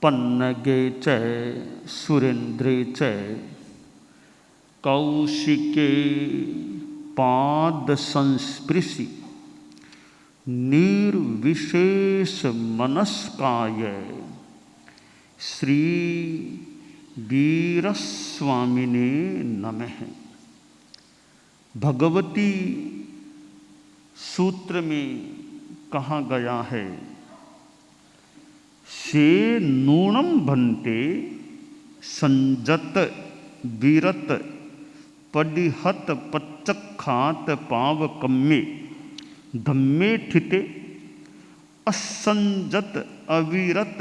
पन्नगे च सुरेन्द्रे च कौशिके पाद संस्पृशि निर्विशेष मनस्काय श्री वीरस्वामिने नमः। भगवती सूत्र में कहा गया है, से नूनम भन्ते संजत वीरत पडिहत पच्चखात पावकम्मे धम्मे ठिते असंजत अविरत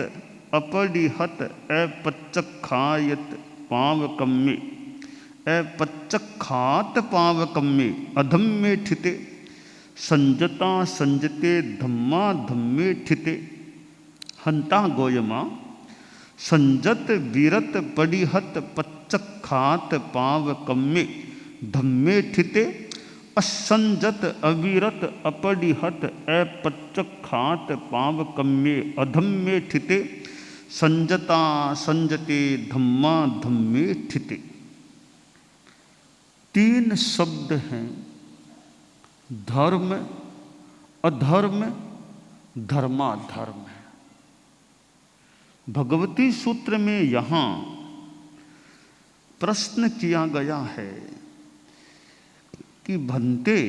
अपडिहत अपच्चखायत पावकम्मे अपच्चखात पावकम्मे अधम्मे ठिते संजता संजते धम्मा धम्मे ठिते हंता गोयमा संजत वीरत पडिहत पच्चखात पावकम्मे धम्मे ठिते असंजत अविरत अपडिहत अपच्चखात पावकम्मे अधम्मे ठिते संजता संजते धम्मा धम्मे ठिते। तीन शब्द हैं, धर्म, अधर्म, धर्माधर्म। भगवती सूत्र में यहाँ प्रश्न किया गया है कि भन्ते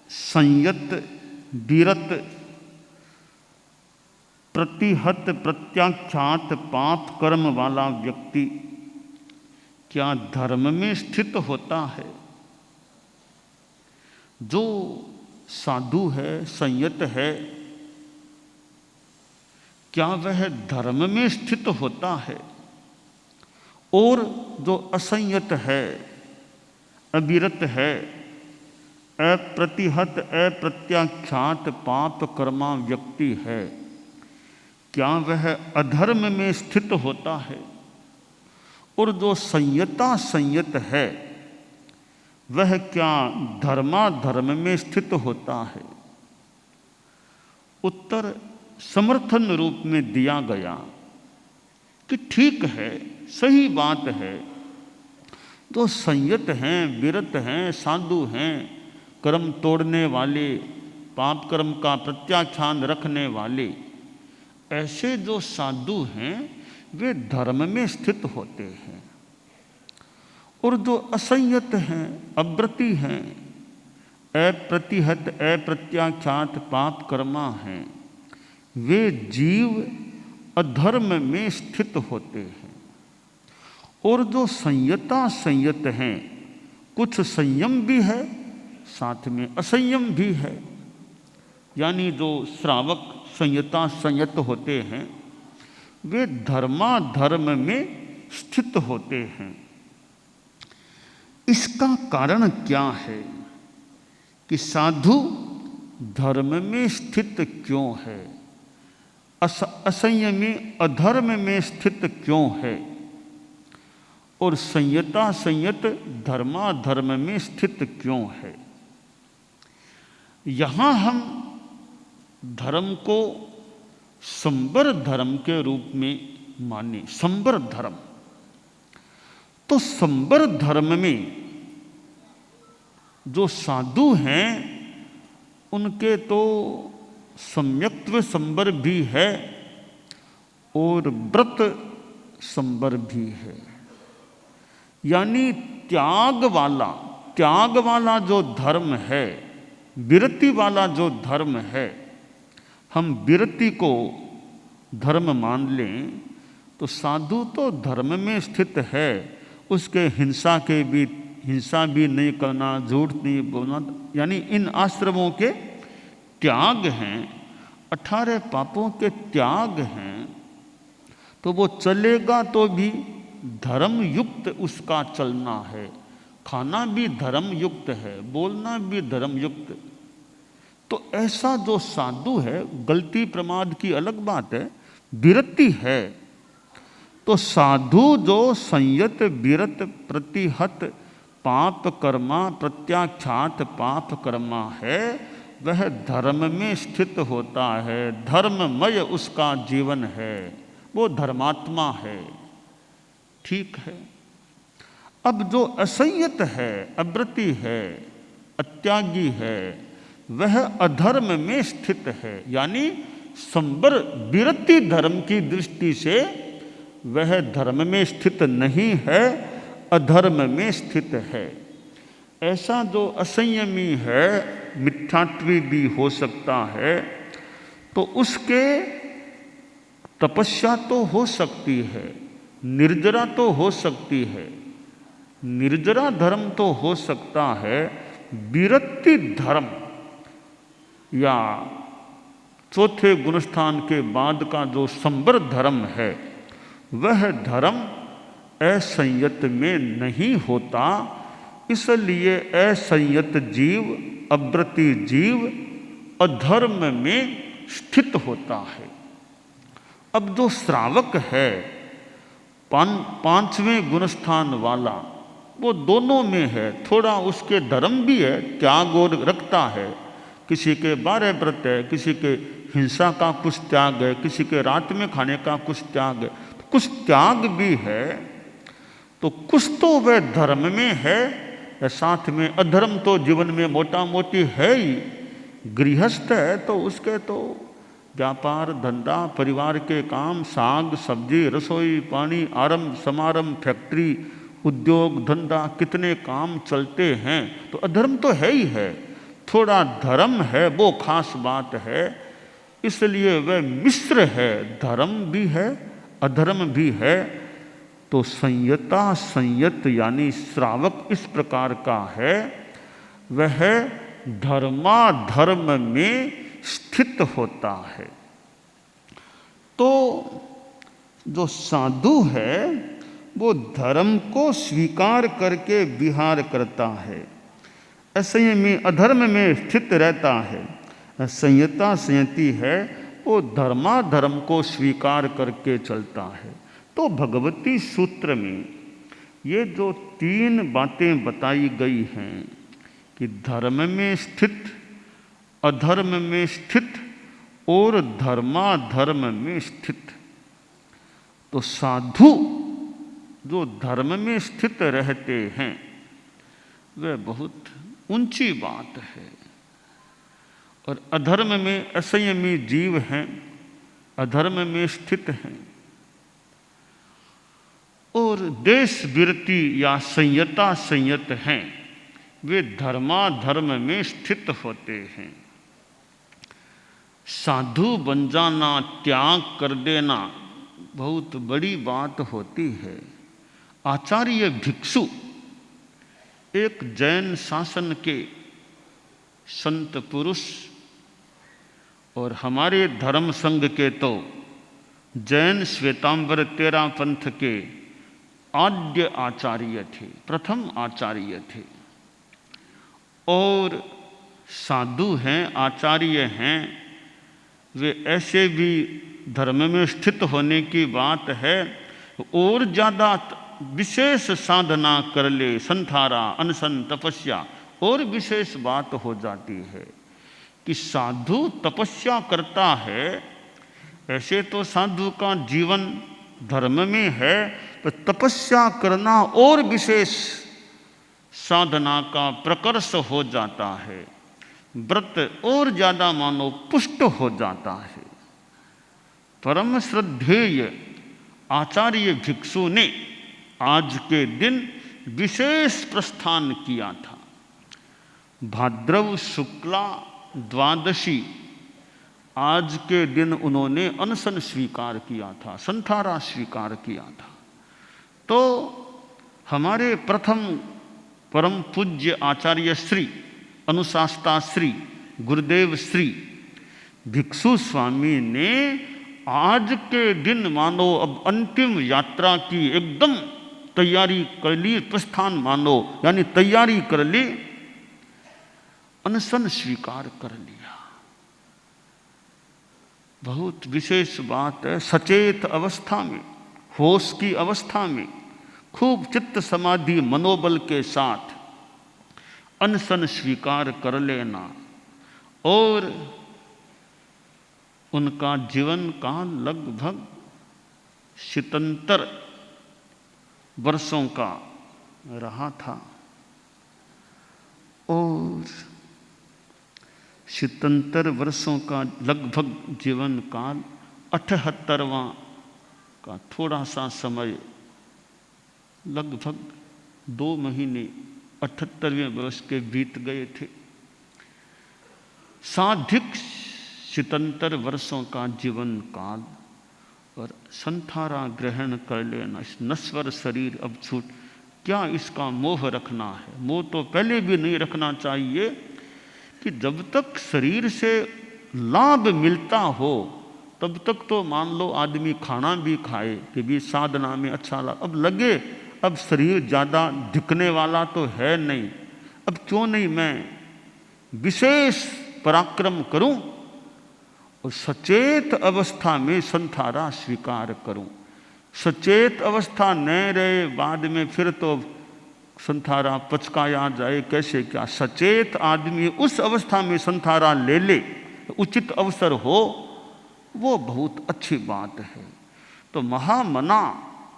संयत वीरत प्रतिहत प्रत्याख्यात पाप कर्म वाला व्यक्ति क्या धर्म में स्थित होता है? जो साधु है, संयत है, क्या वह धर्म में स्थित होता है? और जो असंयत है, अविरत है, अप्रतिहत अप्रत्याख्यात पाप कर्मा व्यक्ति है, क्या वह अधर्म में स्थित होता है? और जो संयता संयत है, वह क्या धर्माधर्म में स्थित होता है? उत्तर समर्थन रूप में दिया गया कि ठीक है, सही बात है, जो संयत हैं, विरत हैं, साधु हैं, कर्म तोड़ने वाले, पाप कर्म का प्रत्याख्यान रखने वाले, ऐसे जो साधु हैं वे धर्म में स्थित होते हैं। और जो असंयत हैं, अव्रती हैं, अप्रतिहत अप्रत्याख्यात पाप कर्मा हैं, वे जीव अधर्म में स्थित होते हैं। और जो संयता संयत हैं, कुछ संयम भी है, साथ में असंयम भी है, यानी जो श्रावक संयता संयत होते हैं वे धर्माधर्म में स्थित होते हैं। इसका कारण क्या है कि साधु धर्म में स्थित क्यों है, असंयमी अधर्म में स्थित क्यों है, और संयता संयत धर्माधर्म में स्थित क्यों है? यहाँ हम धर्म को संबर धर्म के रूप में माने, संबर धर्म। तो संबर धर्म में जो साधु हैं उनके तो सम्यक्त्व संबर भी है और व्रत संबर भी है, यानी त्याग वाला जो धर्म है, विरति वाला जो धर्म है, हम विरति को धर्म मान लें तो साधु तो धर्म में स्थित है, उसके हिंसा भी नहीं करना, झूठ नहीं बोलना, यानी इन आश्रमों के त्याग हैं, 18 पापों के त्याग हैं। तो वो चलेगा तो भी धर्म युक्त उसका चलना है, खाना भी धर्म युक्त है, बोलना भी धर्म युक्त। तो ऐसा जो साधु है, गलती प्रमाद की अलग बात है, विरति है, तो साधु जो संयत विरत प्रतिहत पाप कर्मा प्रत्याख्यात पाप कर्मा है, वह धर्म में स्थित होता है, धर्ममय उसका जीवन है, वो धर्मात्मा है, ठीक है। अब जो असंयत है, अव्रती है, अत्यागी है, वह अधर्म में स्थित है, यानी संबर विरति धर्म की दृष्टि से वह धर्म में स्थित नहीं है, अधर्म में स्थित है। ऐसा जो असंयमी है, मिथ्यात्वी भी हो सकता है, तो उसके तपस्या तो हो सकती है, निर्जरा तो हो सकती है, निर्जरा धर्म तो हो सकता है, विरक्ति धर्म या चौथे गुणस्थान के बाद का जो संबर धर्म है, वह धर्म असंयत में नहीं होता। इसलिए असंयत जीव, अव्रती जीव अधर्म में स्थित होता है। अब जो श्रावक है, पांचवें गुणस्थान वाला, वो दोनों में है। थोड़ा उसके धर्म भी है, त्याग और रखता है। किसी के 12 व्रत है, किसी के हिंसा का कुछ त्याग है, किसी के रात में खाने का कुछ त्याग है, कुछ त्याग भी है। तो कुछ तो वह धर्म में है, या साथ में अधर्म तो जीवन में मोटा मोटी है ही। गृहस्थ है तो उसके तो व्यापार धंधा, परिवार के काम, साग सब्जी, रसोई पानी, आरंभ समारंभ, फैक्ट्री, उद्योग धंधा, कितने काम चलते हैं, तो अधर्म तो है ही है। थोड़ा धर्म है, वो खास बात है, इसलिए वह मिश्र है, धर्म भी है अधर्म भी है। तो संयता संयत यानी श्रावक इस प्रकार का है, वह धर्माधर्म में स्थित होता है। तो जो साधु है वो धर्म को स्वीकार करके विहार करता है, असंयमी अधर्म में स्थित रहता है। संयता संयति है, वो धर्माधर्म को स्वीकार करके चलता है। तो भगवती सूत्र में ये जो 3 बातें बताई गई हैं कि धर्म में स्थित, अधर्म में स्थित और धर्माधर्म में स्थित, तो साधु जो धर्म में स्थित रहते हैं वह बहुत ऊंची बात है, और अधर्म में असंयमी जीव हैं, अधर्म में स्थित हैं, और देश विरति या संयता संयत हैं, वे धर्माधर्म में स्थित होते हैं। साधु बन जाना, त्याग कर देना बहुत बड़ी बात होती है। आचार्य भिक्षु एक जैन शासन के संत पुरुष और हमारे धर्म संघ के तो जैन श्वेतांबर तेरा पंथ के आद्य आचार्य थे, प्रथम आचार्य थे। और साधु हैं, आचार्य हैं, वे ऐसे भी धर्म में स्थित होने की बात है, और ज़्यादा विशेष साधना कर ले, संथारा अनशन तपस्या, और विशेष बात हो जाती है कि साधु तपस्या करता है। ऐसे तो साधु का जीवन धर्म में है, तो तपस्या करना और विशेष साधना का प्रकर्ष हो जाता है, व्रत और ज़्यादा मानो पुष्ट हो जाता है। परम श्रद्धेय आचार्य भिक्षु ने आज के दिन विशेष प्रस्थान किया था। भाद्रव शुक्ला द्वादशी आज के दिन उन्होंने अनशन स्वीकार किया था, संथारा स्वीकार किया था। तो हमारे प्रथम परम पूज्य आचार्य श्री अनुशास्ता श्री गुरुदेव श्री भिक्षु स्वामी ने आज के दिन मानो अब अंतिम यात्रा की एकदम तैयारी कर ली, प्रस्थान मानो यानी तैयारी कर ली, अनशन स्वीकार कर लिया। बहुत विशेष बात है। सचेत अवस्था में, होश की अवस्था में, खूब चित्त समाधि मनोबल के साथ अनशन स्वीकार कर लेना, और उनका जीवन का लगभग शतान्तर वर्षों का रहा था और शतान्तर वर्षों का लगभग जीवन काल 78वां का थोड़ा सा समय, लगभग 2 महीने 78वें वर्ष के बीत गए थे। साधिक शतान्तर वर्षों का जीवन काल और संथारा ग्रहण कर लेना, इस नश्वर शरीर अब छूट, क्या इसका मोह रखना है? मोह तो पहले भी नहीं रखना चाहिए कि जब तक शरीर से लाभ मिलता हो तब तक तो मान लो आदमी खाना भी खाए कि भी साधना में अच्छा लाभ, अब लगे अब शरीर ज़्यादा दिखने वाला तो है नहीं, अब क्यों नहीं मैं विशेष पराक्रम करूं और सचेत अवस्था में संथारा स्वीकार करूं। सचेत अवस्था न रहे बाद में फिर तो संथारा पचकाया जाए कैसे क्या। सचेत आदमी उस अवस्था में संथारा ले ले, उचित अवसर हो, वो बहुत अच्छी बात है। तो महामना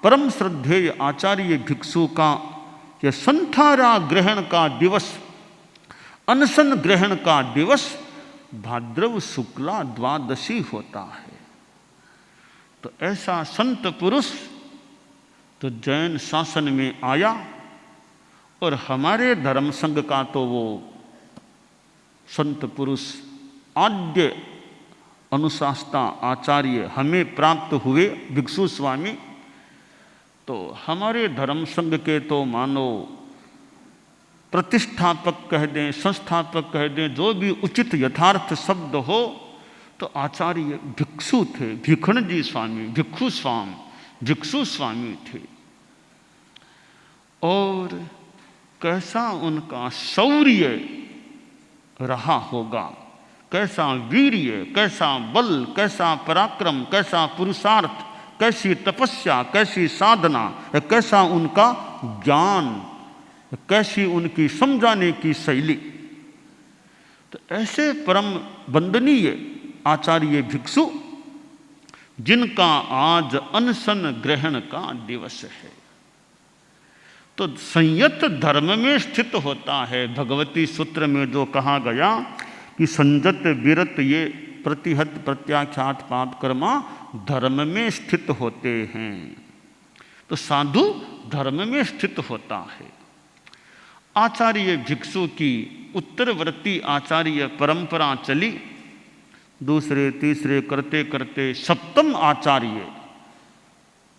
परम श्रद्धेय आचार्य भिक्षु का यह संथारा ग्रहण का दिवस, अनशन ग्रहण का दिवस भाद्रव शुक्ला द्वादशी होता है। तो ऐसा संत पुरुष तो जैन शासन में आया और हमारे धर्म संघ का तो वो संत पुरुष आद्य अनुशासता आचार्य हमें प्राप्त हुए भिक्षु स्वामी। तो हमारे धर्म संघ के तो मानो प्रतिष्ठापक कह दें, संस्थापक कह दें, जो भी उचित यथार्थ शब्द हो, तो आचार्य भिक्षु थे, भिखण जी स्वामी, भिक्षु स्वामी थे। और कैसा उनका शौर्य रहा होगा, कैसा वीर्य, कैसा बल, कैसा पराक्रम, कैसा पुरुषार्थ, कैसी तपस्या, कैसी साधना, कैसा उनका ज्ञान, कैसी उनकी समझाने की शैली। तो ऐसे परम वंदनीय आचार्य भिक्षु जिनका आज अनशन ग्रहण का दिवस है, तो संयत धर्म में स्थित होता है। भगवती सूत्र में जो कहा गया कि संयत विरत ये प्रतिहत प्रत्याख्यात पाप कर्मा धर्म में स्थित होते हैं। तो साधु धर्म में स्थित होता है। आचार्य भिक्षु की उत्तरवर्ती आचार्य परंपरा चली, दूसरे तीसरे करते करते सप्तम आचार्य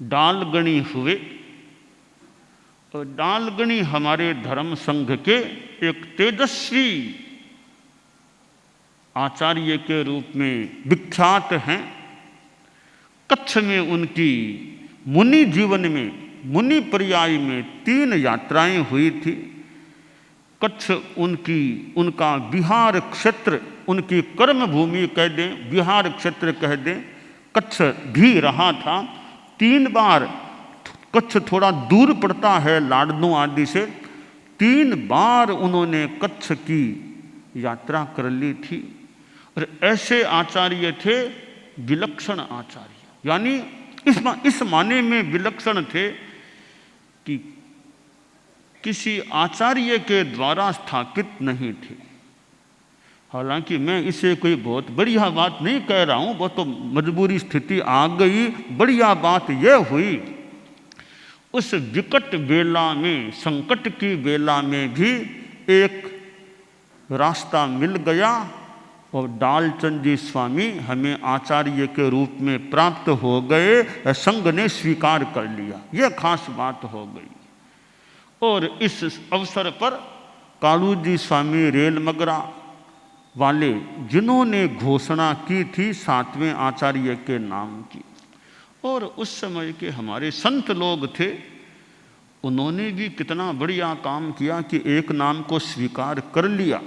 डालगणी हुए। और डालगणी हमारे धर्म संघ के एक तेजस्वी आचार्य के रूप में विख्यात हैं। कच्छ में उनकी मुनि जीवन में, मुनि पर्याय में 3 यात्राएं हुई थी। कच्छ उनका विहार क्षेत्र, उनकी कर्म भूमि कह दें, विहार क्षेत्र कह दें, कच्छ भी रहा था। 3 बार, कच्छ थोड़ा दूर पड़ता है लाडनू आदि से, 3 बार उन्होंने कच्छ की यात्रा कर ली थी। और ऐसे आचार्य थे विलक्षण आचार्य, यानी इस माने में विलक्षण थे कि किसी आचार्य के द्वारा स्थापित नहीं थे। हालांकि मैं इसे कोई बहुत बढ़िया बात नहीं कह रहा हूँ, वो तो मजबूरी स्थिति आ गई। बढ़िया बात यह हुई उस विकट बेला में, संकट की बेला में भी एक रास्ता मिल गया और डालचंद जी स्वामी हमें आचार्य के रूप में प्राप्त हो गए, संघ ने स्वीकार कर लिया। यह खास बात हो गई। और इस अवसर पर कालू जी स्वामी रेलमगरा वाले, जिन्होंने घोषणा की थी 7वें आचार्य के नाम की, और उस समय के हमारे संत लोग थे, उन्होंने भी कितना बढ़िया काम किया कि एक नाम को स्वीकार कर लिया।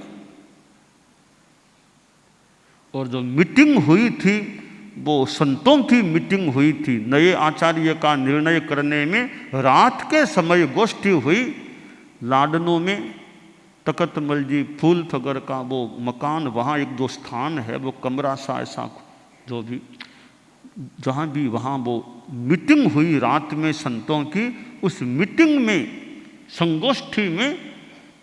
और जो मीटिंग हुई थी वो संतों की मीटिंग हुई थी। नए आचार्य का निर्णय करने में रात के समय गोष्ठी हुई लाडनू में। तकतमल जी फूल फगर का वो मकान, वहाँ एक 2 स्थान है, वो कमरा सा ऐसा जो भी जहाँ भी वहाँ वो मीटिंग हुई रात में संतों की, उस मीटिंग में, संगोष्ठी में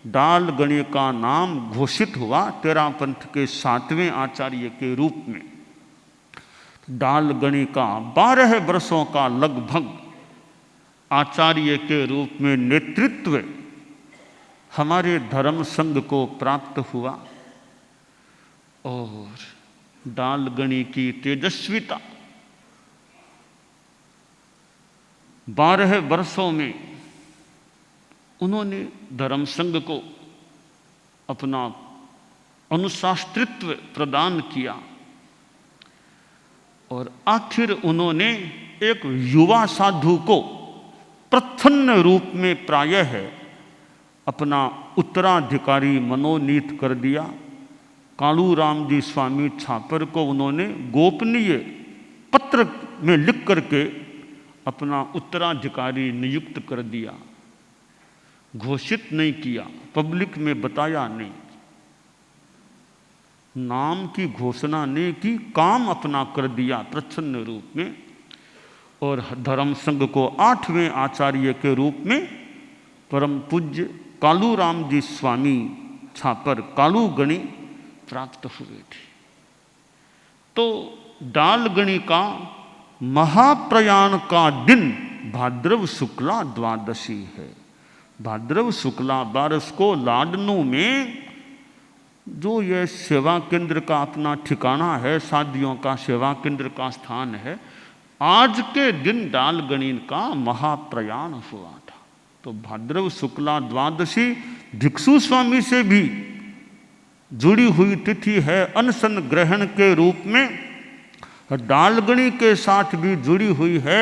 डालगणी का नाम घोषित हुआ तेरा पंथ के 7वें आचार्य के रूप में। डालगणी का 12 वर्षों का लगभग आचार्य के रूप में नेतृत्व हमारे धर्म संघ को प्राप्त हुआ और डालगणी की तेजस्विता 12 वर्षों में उन्होंने धर्म संघ को अपना अनुशास्त्रित्व प्रदान किया और आखिर उन्होंने एक युवा साधु को प्रच्छन्न रूप में प्रायः अपना उत्तराधिकारी मनोनीत कर दिया। कालूराम जी स्वामी छापर को उन्होंने गोपनीय पत्र में लिख करके अपना उत्तराधिकारी नियुक्त कर दिया। घोषित नहीं किया, पब्लिक में बताया नहीं, नाम की घोषणा नहीं की, काम अपना कर दिया प्रच्छन्न रूप में। और धर्म संघ को 8वें आचार्य के रूप में परम पूज्य कालूराम जी स्वामी छापर कालूगणी प्राप्त हुए थे। तो डालगणी का महाप्रयाण का दिन भाद्रव शुक्ला द्वादशी है। भाद्रव शुक्ला 12 को लाडनू में जो यह सेवा केंद्र का अपना ठिकाना है, शादियों का सेवा केंद्र का स्थान है, आज के दिन डालगणी का महाप्रयाण हुआ था। तो भाद्रव शुक्ला द्वादशी भिक्षु स्वामी से भी जुड़ी हुई तिथि है, अनशन ग्रहण के रूप में डालगणी के साथ भी जुड़ी हुई है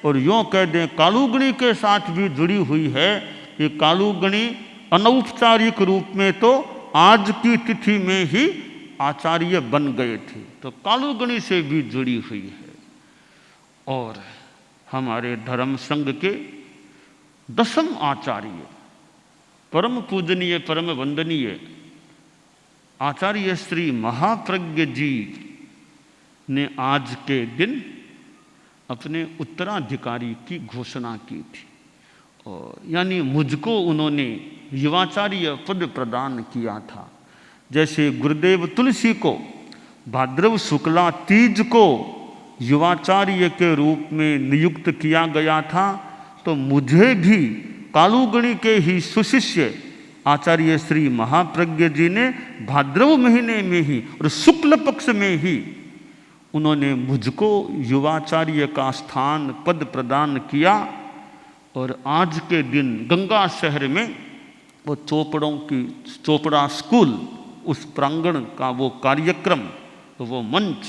और यूँ कह दें कालूगणी के साथ भी जुड़ी हुई है। ये कालूगणी अनौपचारिक रूप में तो आज की तिथि में ही आचार्य बन गए थे, तो कालूगणी से भी जुड़ी हुई है। और हमारे धर्म संघ के 10वें आचार्य परम पूजनीय परम वंदनीय आचार्य श्री महाप्रज्ञ जी ने आज के दिन अपने उत्तराधिकारी की घोषणा की थी और यानी मुझको उन्होंने युवाचार्य पद प्रदान किया था। जैसे गुरुदेव तुलसी को भाद्रव शुक्ला तीज को युवाचार्य के रूप में नियुक्त किया गया था, तो मुझे भी कालूगणी के ही सुशिष्य आचार्य श्री महाप्रज्ञ जी ने भाद्रव महीने में ही और शुक्ल पक्ष में ही उन्होंने मुझको युवाचार्य का स्थान पद प्रदान किया। और आज के दिन गंगा शहर में वो चोपड़ा स्कूल, उस प्रांगण का वो कार्यक्रम, वो मंच,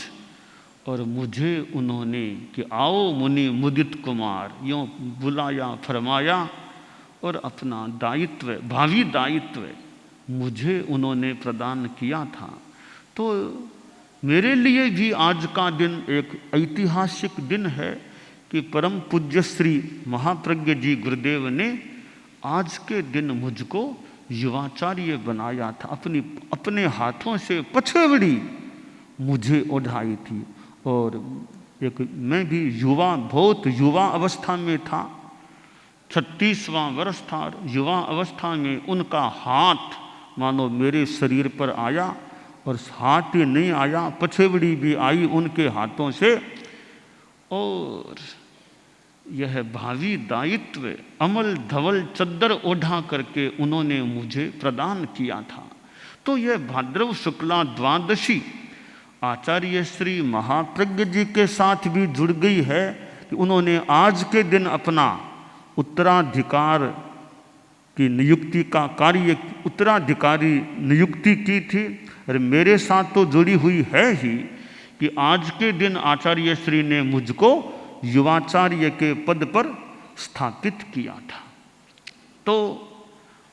और मुझे उन्होंने कि आओ मुनि मुदित कुमार यूँ बुलाया फरमाया और अपना दायित्व, भावी दायित्व मुझे उन्होंने प्रदान किया था। तो मेरे लिए भी आज का दिन एक ऐतिहासिक दिन है कि परम पूज्य श्री महाप्रज्ञ जी गुरुदेव ने आज के दिन मुझको युवाचार्य बनाया था। अपने हाथों से पछेवड़ी मुझे ओढ़ाई थी और मैं भी बहुत युवा अवस्था में था, 36वां वर्ष था। युवा अवस्था में उनका हाथ मानो मेरे शरीर पर आया और हाथ ही नहीं आया, पछेवड़ी भी आई उनके हाथों से। और यह भावी दायित्व अमल धवल चद्दर ओढ़ा करके उन्होंने मुझे प्रदान किया था। तो यह भाद्रव शुक्ला द्वादशी आचार्य श्री महाप्रज्ञ जी के साथ भी जुड़ गई है कि उन्होंने आज के दिन अपना उत्तराधिकार की नियुक्ति का कार्य, उत्तराधिकारी नियुक्ति की थी। और मेरे साथ तो जुड़ी हुई है ही कि आज के दिन आचार्य श्री ने मुझको युवाचार्य के पद पर स्थापित किया था। तो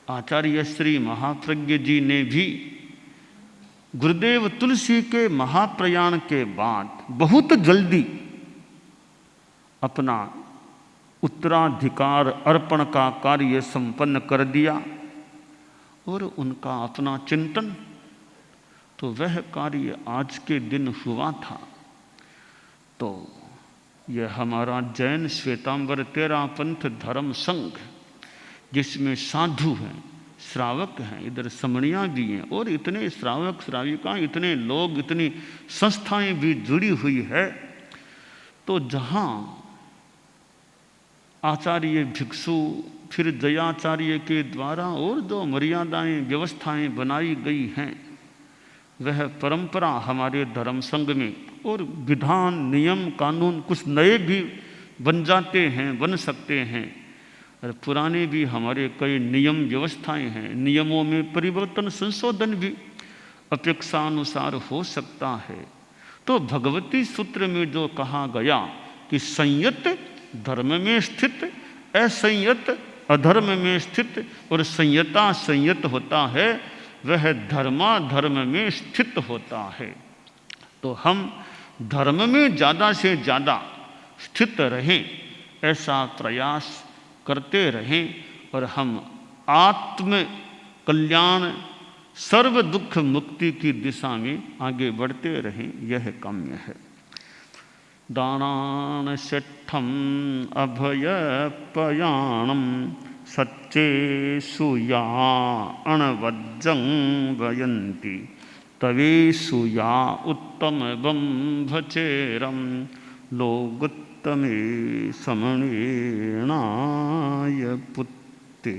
आचार्य श्री महाप्रज्ञ जी ने भी गुरुदेव तुलसी के महाप्रयाण के बाद बहुत जल्दी अपना उत्तराधिकार अर्पण का कार्य संपन्न कर दिया और उनका अपना चिंतन, तो वह कार्य आज के दिन हुआ था। तो यह हमारा जैन श्वेतांबर 13 पंथ धर्म संघ, जिसमें साधु हैं, श्रावक हैं, इधर समणियाँ भी हैं, और इतने श्रावक श्राविकाएँ, इतने लोग, इतनी संस्थाएं भी जुड़ी हुई है। तो जहाँ आचार्य भिक्षु, फिर दयाचार्य के द्वारा और जो मर्यादाएं व्यवस्थाएं बनाई गई हैं, वह परंपरा हमारे धर्म संघ में, और विधान नियम कानून कुछ नए भी बन जाते हैं, बन सकते हैं, और पुराने भी हमारे कई नियम व्यवस्थाएं हैं। नियमों में परिवर्तन संशोधन भी अपेक्षानुसार हो सकता है। तो भगवती सूत्र में जो कहा गया कि संयत धर्म में स्थित, असंयत अधर्म में स्थित, और संयता संयत होता है, वह धर्माधर्म में स्थित होता है। तो हम धर्म में ज़्यादा से ज़्यादा स्थित रहें, ऐसा प्रयास करते रहें, और हम आत्म कल्याण सर्व दुख मुक्ति की दिशा में आगे बढ़ते रहें, यह काम्य है। दानान शिष्ठम अभयपयाणम सच्चे सुया अणवज्जं वयन्ति तवे सुया उत्तम बंभचेरम लोगुत्तमे समणेनाय पुत्ते।